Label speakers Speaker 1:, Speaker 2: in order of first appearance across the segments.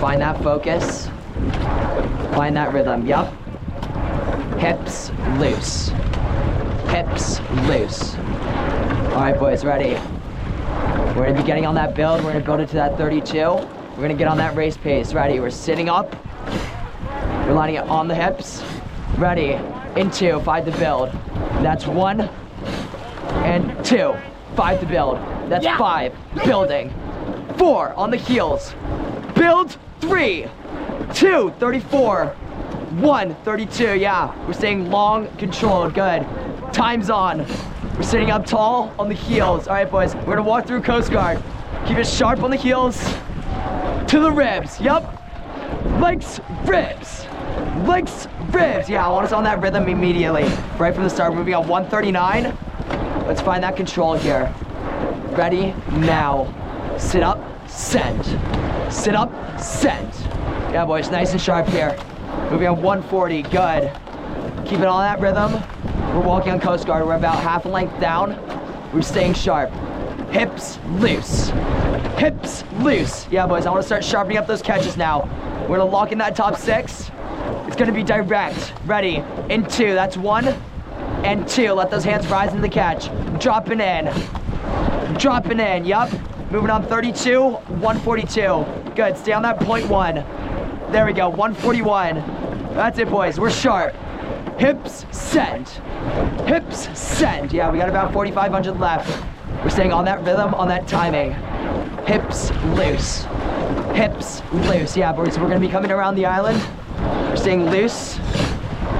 Speaker 1: Find that focus. Find that rhythm, yep. Hips loose. Hips loose. All right, boys, ready? We're gonna be getting on that build. We're gonna build it to that 32. We're gonna get on that race pace. Ready? We're sitting up. We're lining it on the hips. Ready? In 2, 5 to build. That's 1 and 2. 5 to build. That's 5. Building. 4 on the heels. Build. 3, 2, 34. 1, 32. Yeah, we're staying long, controlled. Good. Time's on. We're sitting up tall on the heels. All right, boys. We're gonna walk through Coast Guard. Keep it sharp on the heels. To the ribs. Yup. Legs, ribs. Legs, ribs. Yeah, I want us on that rhythm immediately. Right from the start. We're moving on 139. Let's find that control here. Ready? Now. Sit up, send. Sit up, send. Yeah, boys. Nice and sharp here. Moving on 140. Good. Keep it on that rhythm. We're walking on Coast Guard. We're about half a length down. We're staying sharp. Hips loose. Hips loose. Yeah, boys, I want to start sharpening up those catches now. We're going to lock in that top 6. It's going to be direct. Ready? In 2. That's 1 and 2. Let those hands rise into the catch. Dropping in. Dropping in. Yup. Moving on 32. 142. Good. Stay on that 0.1. There we go. 141. That's it, boys. We're sharp. Hips, send. Hips, send. Yeah, we got about 4,500 left. We're staying on that rhythm, on that timing. Hips loose. Hips loose. Yeah, boys, we're gonna be coming around the island. We're staying loose.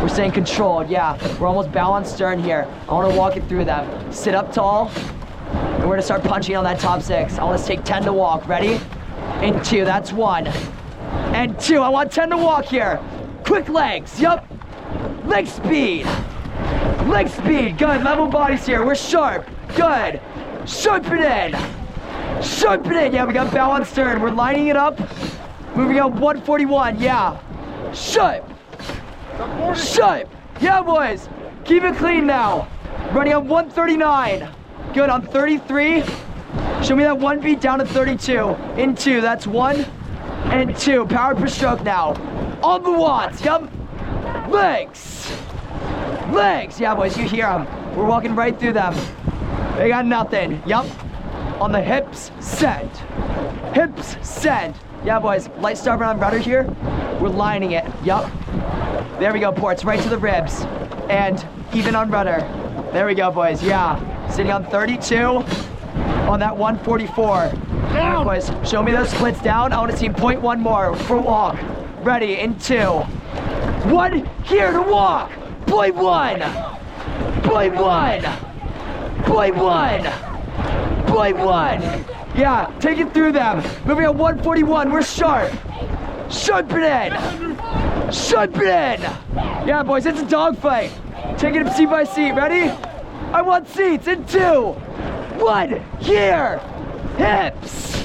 Speaker 1: We're staying controlled. Yeah, we're almost bow on stern here. I wanna walk it through them. Sit up tall. And we're gonna start punching on that top 6. I want us to take 10 to walk. Ready? In 2, that's 1. And 2, I want 10 to walk here. Quick legs, yup. Leg speed. Leg speed, good. Level bodies here. We're sharp. Good. Sharpen in. Sharpen in. Yeah, we got bow on stern. We're lining it up. Moving on 141. Yeah. Sharp. Sharp. Yeah, boys. Keep it clean now. Running on 139. Good. On 33. Show me that 1 beat down to 32. In 2. That's 1 and 2. Power per stroke now. On the watts. Yup. Legs. Legs. Yeah, boys, you hear them. We're walking right through them. They got nothing. Yup. On the hips, send. Hips, send. Yeah, boys, light starboard on rudder here. We're lining it. Yup. There we go, ports, right to the ribs. And even on rudder. There we go, boys. Yeah. Sitting on 32 on that 144. Yeah, boys, show me those splits down. I want to see 0.1 more for walk. Ready, in 2. 1 here to walk. Point 1. Point 1. Point 1. Point 1. Yeah, take it through them. Moving on 141. We're sharp. Sharpen in. Sharpen in. Yeah, boys, it's a dogfight. Taking it seat by seat. Ready? I want seats in 2. 1 here. Hips.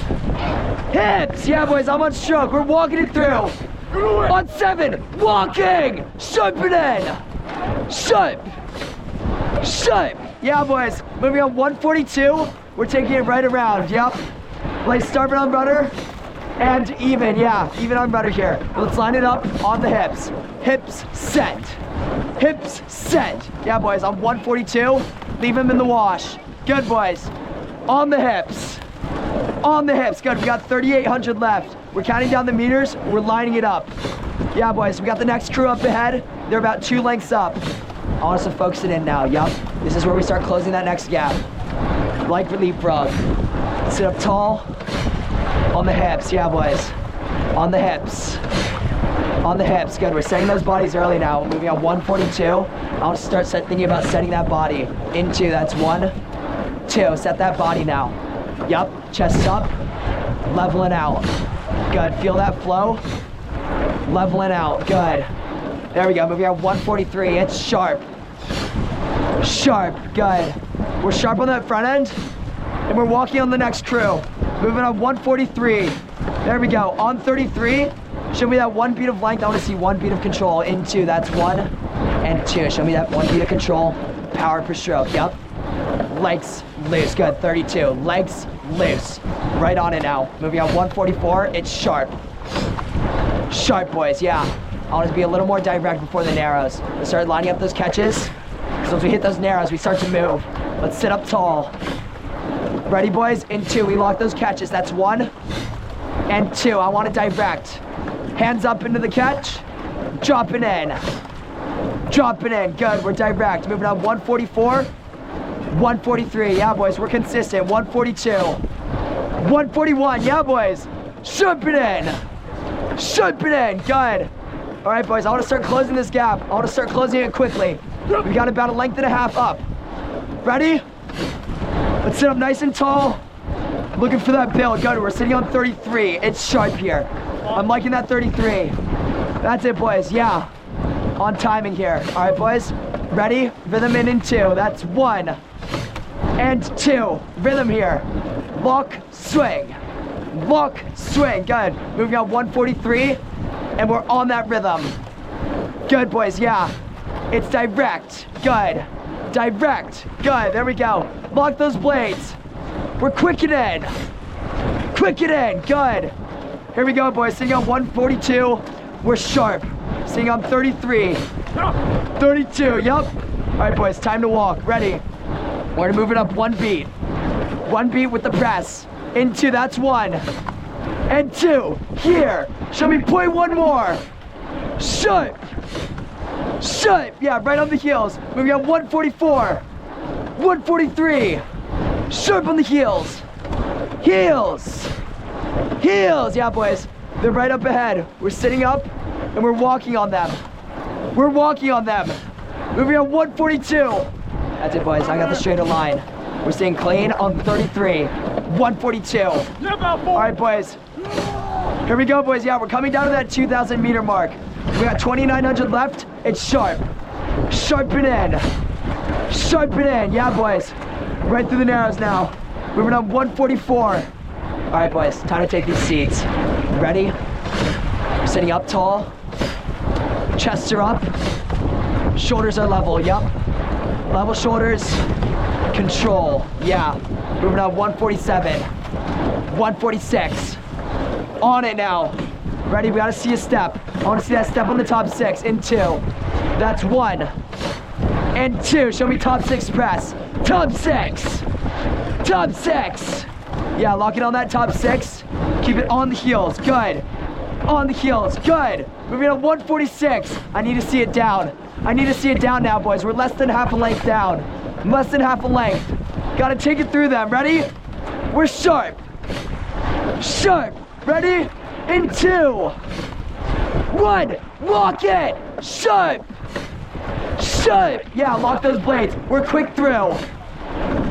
Speaker 1: Hips. Yeah, boys, I'm on stroke. We're walking it through. On 7, walking, sharpen in, sharp, sharp. Yeah, boys, moving on 142, we're taking it right around, yep. Like starboard on rudder, and even, yeah, even on rudder here. Let's line it up on the hips. Hips, send. Hips, send. Yeah, boys, on 142, leave them in the wash. Good, boys. On the hips. On the hips, good, we got 3,800 left. We're counting down the meters, we're lining it up. Yeah, boys, we got the next crew up ahead. They're about 2 lengths up. I want us to focus it in now, yup. This is where we start closing that next gap. Like leapfrog. Sit up tall. On the hips, yeah, boys. On the hips. On the hips, good. We're setting those bodies early now. We're moving on 142. I want to start thinking about setting that body. In 2, that's 1, 2. Set that body now. Yup, chest up. Leveling out. Good, feel that flow. Leveling out, good. There we go, moving on 143, it's sharp. Sharp, good. We're sharp on that front end, and we're walking on the next crew. Moving on 143. There we go, on 33, show me that 1 beat of length. I want to see 1 beat of control. In 2, that's 1 and 2. Show me that 1 beat of control. Power per stroke, yep. Legs loose, good, 32. Legs loose. Right on it now. Moving on 144, it's sharp. Sharp, boys, yeah. I want to be a little more direct before the narrows. Let's start lining up those catches. Because once we hit those narrows, we start to move. Let's sit up tall. Ready, boys? In 2, we lock those catches. That's 1 and 2. I want to direct. Hands up into the catch. Dropping in. Dropping in. Good. We're direct. Moving on 144. 143. Yeah, boys. We're consistent. 142. 141. Yeah, boys. Sharp it in. Sharp it in. Good. All right, boys. I want to start closing this gap. I want to start closing it quickly. We got about a length and a half up. Ready? Let's sit up nice and tall. Looking for that build. Good. We're sitting on 33. It's sharp here. I'm liking that 33. That's it, boys. Yeah. On timing here. All right, boys. Ready? Rhythm in 2. That's 1 and 2. Rhythm here. Lock, swing. Lock, swing. Good. Moving on 143. And we're on that rhythm. Good, boys. Yeah. It's direct. Good. Direct. Good. There we go. Lock those blades. We're quickening. Quickening. Good. Here we go, boys. Sitting on 142. We're sharp. Sitting on 33. 32. Yep. All right, boys. Time to walk. Ready. We're gonna move it up 1 beat. 1 beat with the press. In 2. That's 1 and 2. Here. Show me point 1 more. Sharp. Sharp. Yeah, right on the heels. Moving on 144. 143. Sharp on the heels. Heels. Heels. Yeah, boys. They're right up ahead. We're sitting up and we're walking on them. We're walking on them. Moving on 142. That's it, boys. I got the straighter line. We're staying clean on 33. 142. All right, boys. Here we go, boys. Yeah, we're coming down to that 2,000 meter mark. We got 2,900 left. It's sharp. Sharpen in. Sharpen in. Yeah, boys. Right through the narrows now. Moving on 144. All right, boys. Time to take these seats. Ready? We're sitting up tall. Chests are up. Shoulders are level. Yep. Level shoulders. Control. Yeah. Moving on 147. 146. On it now. Ready? We gotta see a step. I wanna see that step on the top 6. In 2. That's 1 and 2. Show me top 6 press. Top 6. Top 6. Yeah, lock it on that top 6. Keep it on the heels. Good. On the heels. Good. Moving on 146. I need to see it down. I need to see it down now, boys. We're less than half a length down. Less than half a length. Gotta take it through them. Ready? We're sharp. Sharp. Ready? In 2. 1. Lock it. Sharp. Sharp. Yeah, lock those blades. We're quick through.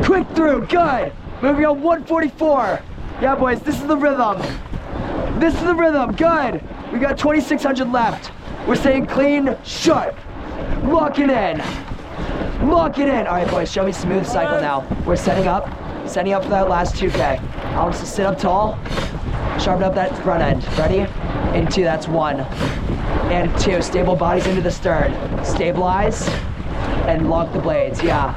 Speaker 1: Quick through. Good. Moving on 144. Yeah, boys, this is the rhythm. This is the rhythm. Good. We got 2,600 left. We're staying clean, sharp. Lock it in. Lock it in. All right, boys, show me smooth cycle now. We're setting up for that last 2K. I want us to sit up tall, sharpen up that front end. Ready? In 2, that's 1 and 2. Stable bodies into the stern. Stabilize and lock the blades. Yeah.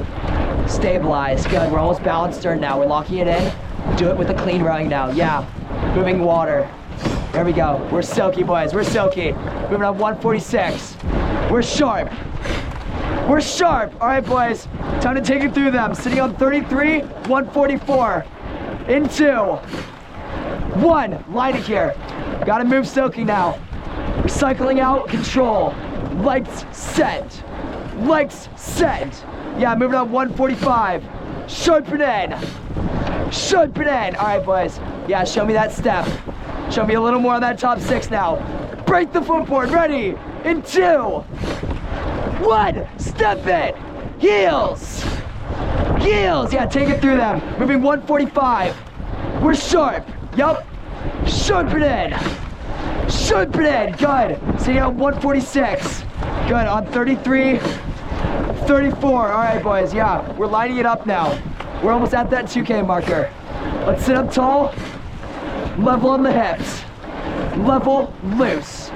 Speaker 1: Stabilize. Good. We're almost balanced stern now. We're locking it in. Do it with a clean rowing now. Yeah. Moving water. There we go. We're silky, boys. We're silky. Moving on 146. We're sharp. We're sharp. All right, boys. Time to take it through them. Sitting on 33, 144. In 2. 1. Line it here. Gotta move silky now. We're cycling out. Control. Legs set. Legs set. Yeah, moving on 145. Sharpen in. Sharpen in. All right, boys. Yeah, show me that step. Show me a little more on that top 6 now. Break the footboard. Ready? In 2. 1. Step it. Heels. Heels. Yeah, take it through them. Moving 145. We're sharp. Yup. Sharpen in. Sharpen in. Good. Sitting on 146. Good. On 33. 34. All right, boys. Yeah, we're lining it up now. We're almost at that 2K marker. Let's sit up tall. Level on the hips. Level, loose.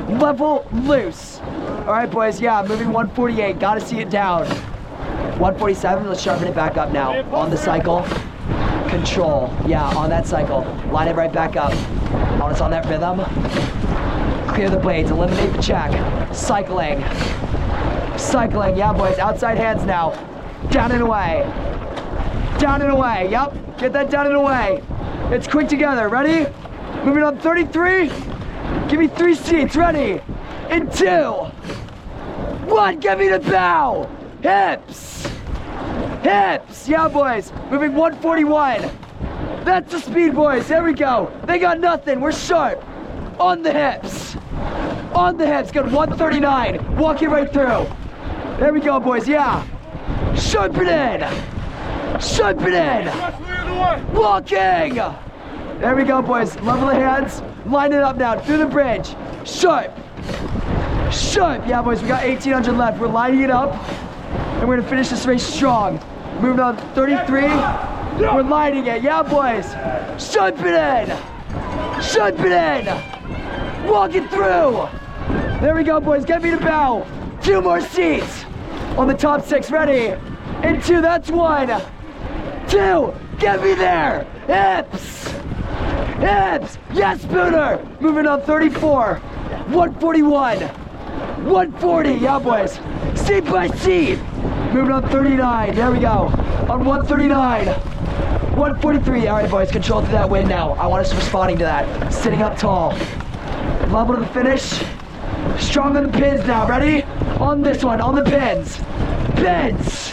Speaker 1: Level, loose. All right, boys. Yeah, moving 148. Got to see it down. 147. Let's sharpen it back up now. On the cycle. Control. Yeah, on that cycle. Line it right back up. On it's on that rhythm. Clear the blades, eliminate the check. Cycling. Cycling, yeah boys, outside hands now. Down and away. Down and away, yep. Get that down and away. It's quick together, ready? Moving on 33. Give me 3 seats, ready? In 2. 1, give me the bow. Hips. Hips, yeah boys. Moving 141. That's the speed, boys, there we go. They got nothing, we're sharp. On the hips. On the hips, good, 139. Walk it right through. There we go, boys, yeah. Sharpen in. Sharpen in. Walking. There we go, boys. Level the hands. Line it up now, through the bridge. Sharp. Sharp. Yeah, boys, we got 1,800 left. We're lining it up, and we're gonna finish this race strong. Moving on 33. We're lining it. Yeah, boys. Sharpen in. Sharpen in. Walk it through. There we go, boys. Get me the bow. 2 more seats on the top 6. Ready? In 2. That's 1. 2. Get me there. Hips. Hips. Yes, Spooner. Moving on 34. 141. 140. Yeah, boys. Seat by seat. Moving on 39. There we go. On 139. 143. All right, boys. Control to that wind now. I want us responding to that. Sitting up tall. Level to the finish. Strong on the pins now. Ready? On this one. On the pins. Pins.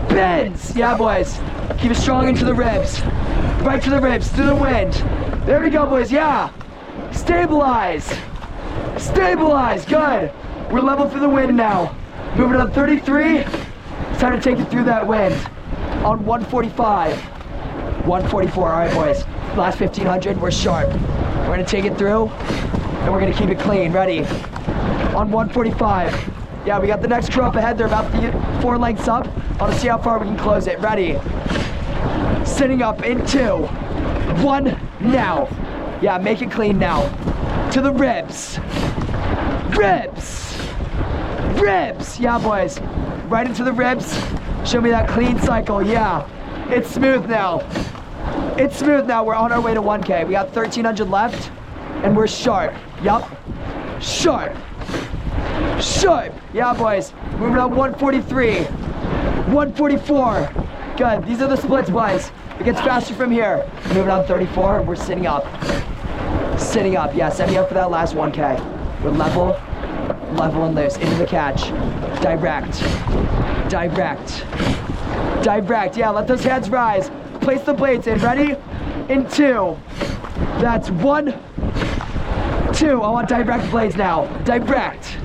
Speaker 1: Pins. Yeah, boys. Keep it strong into the ribs. Right to the ribs. Through the wind. There we go, boys. Yeah. Stabilize. Stabilize. Good. We're level through the wind now. Moving on 33. It's time to take it through that wind. On 145. 144. All right, boys. Last 1,500. We're sharp. We're going to take it through, and we're going to keep it clean. Ready? On 145. Yeah, we got the next crew up ahead. They're about 4 lengths up. I want to see how far we can close it. Ready? Sitting up in 2. 1 now. Yeah, make it clean now. To the ribs. Ribs. Ribs. Yeah, boys. Right into the ribs. Show me that clean cycle. Yeah. It's smooth now. It's smooth now. We're on our way to 1K. We got 1,300 left, and we're sharp. Yup. Sharp. Sharp. Yeah, boys. Moving on 143. 144. Good. These are the splits, boys. It gets faster from here. Moving on 34. We're sitting up. Sitting up. Yeah, set me up for that last 1K. We're level. Level and loose. Into the catch. Direct. Direct. Direct. Yeah, let those hands rise. Place the blades in. Ready? In 2. That's 1, 2. I want direct blades now. Direct.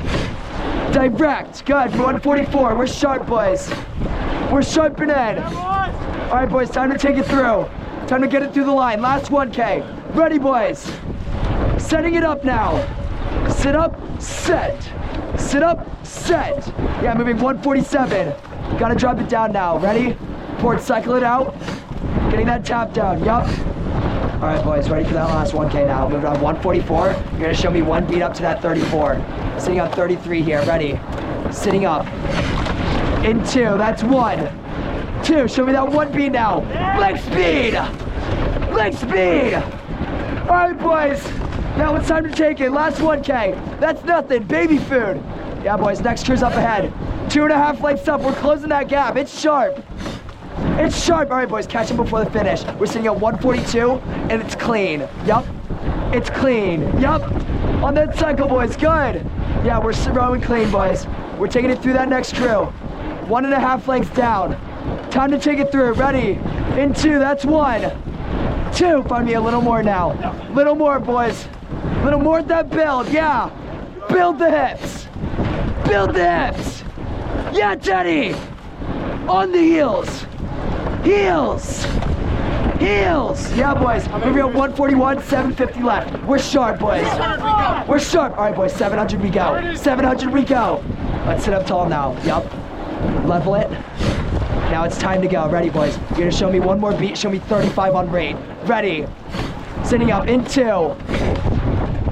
Speaker 1: Direct. Good. 144. We're sharp, boys. We're sharpening. All right, boys. Time to take it through. Time to get it through the line. Last 1K. Ready, boys. Setting it up now. Sit up, set. Sit up, set. Yeah, moving 147. Gotta drop it down now. Ready? Port, cycle it out. Getting that tap down. Yup. All right, boys. Ready for that last 1K now. Moving on 144. You're gonna show me 1 beat up to that 34. Sitting on 33 here. Ready? Sitting up. In 2. That's 1. 2. Show me that 1 beat now. Leg speed. Leg speed. All right, boys. Now it's time to take it. Last 1K. That's nothing. Baby food. Yeah, boys. Next crew's up ahead. 2.5 lengths up. We're closing that gap. It's sharp. It's sharp. All right, boys. Catch him before the finish. We're sitting at 142, and it's clean. Yup. It's clean. Yup. On that cycle, boys. Good. Yeah, we're rowing clean, boys. We're taking it through that next crew. 1.5 lengths down. Time to take it through. Ready? In 2. That's 1. 2. Find me a little more now. Little more, boys. Little more at that build. Yeah. Build the hips. Build the hips. Yeah, Teddy. On the heels. Heels. Heels. Yeah, boys. Moving on 141, 750 left. We're sharp, boys. We're sharp. All right, boys. 700 we go. 700 we go. Let's sit up tall now. Yup. Level it. Now it's time to go. Ready, boys. You're gonna show me 1 more beat. Show me 35 on rate. Ready. Sitting up in 2.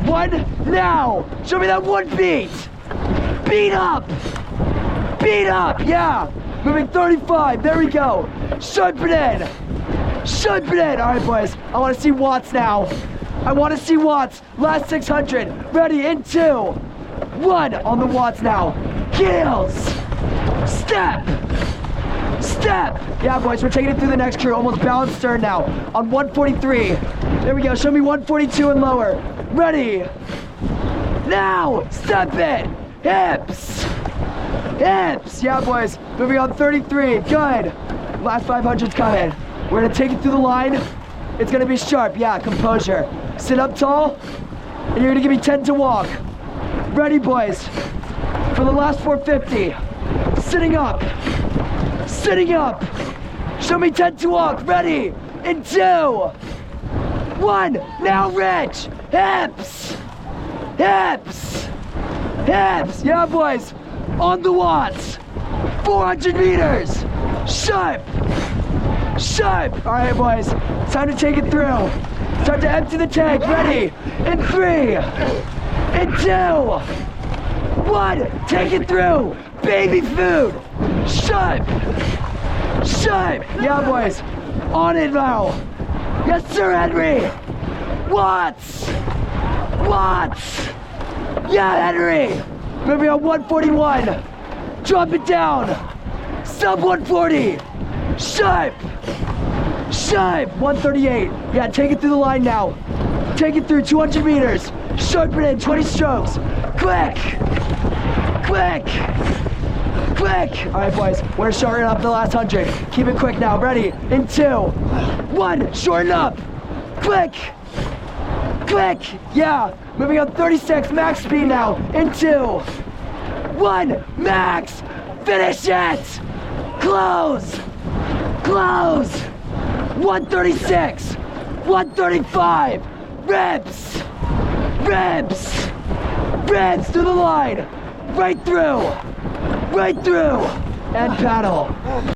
Speaker 1: 1 now. Show me that 1 beat. Beat up. Beat up. Yeah. Moving 35. There we go. Sharpen in. Sharpen in. All right, boys. I want to see watts now. I want to see watts. Last 600. Ready, in 2, 1. On the watts now. Heels. Step. Step. Yeah, boys, we're taking it through the next crew. Almost balanced stern now. On 143. There we go. Show me 142 and lower. Ready. Now. Step it. Hips. Hips. Yeah, boys. Moving on 33. Good. Last 500's coming. We're going to take it through the line. It's going to be sharp. Yeah, composure. Sit up tall. And you're going to give me 10 to walk. Ready, boys. For the last 450. Sitting up. Sitting up. Show me 10 to walk. Ready. In 2, 1. Now reach. Hips. Hips. Hips. Yeah, boys. On the watts. 400 meters. Sharp. Sharp. All right, boys. Time to take it through. Time to empty the tank. Ready. In 3. In 2. 1. Take it through. Baby food. Sharp. Sharp. Yeah, boys. On it now. Yes, sir, Henry. Watts. Watts. Yeah, Henry. Moving on 141. Drop it down. Sub 140. Sharp. Sharp. 138. Yeah, take it through the line now. Take it through 200 meters. Sharpen it in 20 strokes. Quick. Quick. Quick. All right, boys. We're shortening up the last 100. Keep it quick now. Ready? In 2, 1. Shorten up. Quick. Quick. Yeah. Moving on 36. Max speed now. In 2, 1. Max. Finish it. Close. Close. 136. 135. Ribs. Ribs. Ribs through the line. Right through. Right through. And paddle.